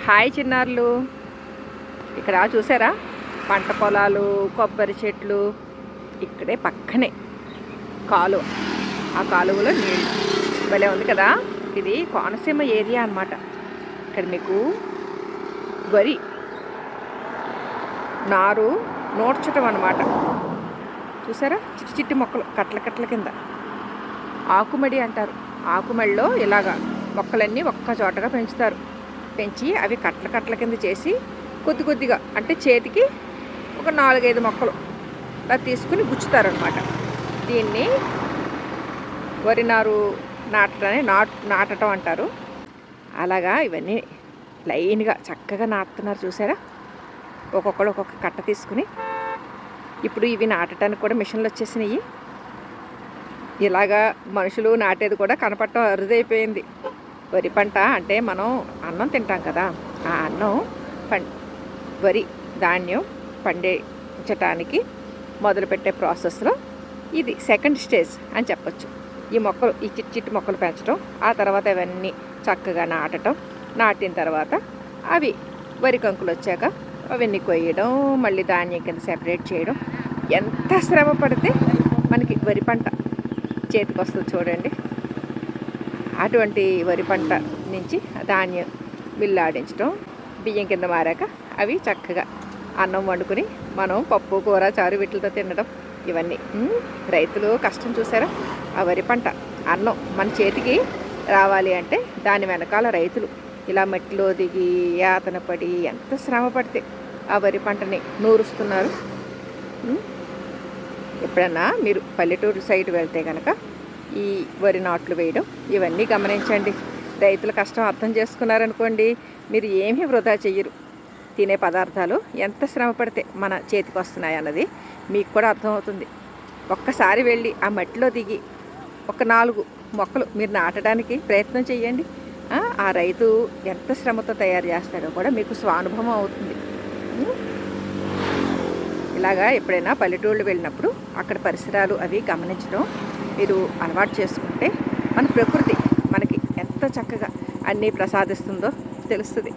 Hi చిన్నారులు, ఇక్కడ చూసారా పంట పొలాలు, కొబ్బరి చెట్లు, ఇక్కడే పక్కనే కాలువ. ఆ కాలువలో నీళ్ళు భలే ఉంది కదా. ఇది కోనసీమ ఏరియా అన్నమాట. ఇక్కడ మీకు వరి నారు నూర్చటం అన్నమాట. చూసారా చిట్టి చిట్టి మొక్కలు కట్ల కట్ల కింద ఆకుమడి అంటారు. ఆకుమడిలో ఇలాగా మొక్కలన్నీ ఒక్క చోటగా పెంచుతారు. పెంచి అవి కట్ల కట్ల కింద చేసి కొద్ది కొద్దిగా అంటే చేతికి ఒక 4-5 మొక్కలు అలా తీసుకుని గుచ్చుతారనమాట. దీన్ని వరి నారు నాటటం అంటారు. అలాగా ఇవన్నీ లైన్గా చక్కగా నాటుతున్నారు. చూసారా ఒక్కొక్కడు ఒక్కొక్క కట్ట తీసుకుని. ఇప్పుడు ఇవి నాటడానికి కూడా మిషన్లు వచ్చేసినాయి. ఇలాగా మనుషులు నాటేది కూడా కనపడటం అరుదైపోయింది. వరి పంట అంటే మనం అన్నం తింటాం కదా, ఆ అన్నం వరి ధాన్యం పండించటానికి మొదలుపెట్టే ప్రాసెస్లో ఇది సెకండ్ స్టేజ్ అని చెప్పచ్చు. ఈ మొక్కలు, ఈ చిట్టి చిట్టి మొక్కలు పెంచడం, ఆ తర్వాత అవన్నీ చక్కగా నాటడం, నాటిన తర్వాత అవి వరి కంకులు వచ్చాక అవన్నీ కొయ్యడం, మళ్ళీ ధాన్యం కింద సెపరేట్ చేయడం. ఎంత శ్రమ పడితే మనకి వరి పంట చేతికి వస్తుంది చూడండి. అటువంటి వరి పంట నుంచి ధాన్యం మిల్లాడించడం, బియ్యం కింద మారాక అవి చక్కగా అన్నం వండుకుని మనం పప్పు, కూర, చారు వీటితో తినడం. ఇవన్నీ రైతులు కష్టం చూసారా. ఆ వరి పంట అన్నం మన చేతికి రావాలి అంటే దాని వెనకాల రైతులు ఇలా మట్టిలో దిగి యాతన పడి ఎంత శ్రమ పడితే ఆ వరి పంటని నూరుస్తున్నారు. ఎప్పుడన్నా మీరు పల్లెటూరు సైడ్ వెళ్తే కనుక ఈ వరి నాట్లు వేయడం ఇవన్నీ గమనించండి. రైతుల కష్టం అర్థం చేసుకున్నారనుకోండి, మీరు ఏమీ వృధా చెయ్యరు. తినే పదార్థాలు ఎంత శ్రమ పడితే మన చేతికి వస్తున్నాయి అన్నది మీకు కూడా అర్థమవుతుంది. ఒక్కసారి వెళ్ళి ఆ మట్టిలో దిగి ఒక 4 మొక్కలు మీరు నాటడానికి ప్రయత్నం చేయండి. ఆ రైతు ఎంత శ్రమతో తయారు చేస్తాడో కూడా మీకు స్వానుభవం అవుతుంది. ఇలాగా ఎప్పుడైనా పల్లెటూళ్ళు వెళ్ళినప్పుడు అక్కడ పరిసరాలు అవి గమనించడం మీరు అలవాటు చేసుకుంటే మన ప్రకృతి మనకి ఎంత చక్కగా అన్నీ ప్రసాదిస్తుందో తెలుస్తుంది.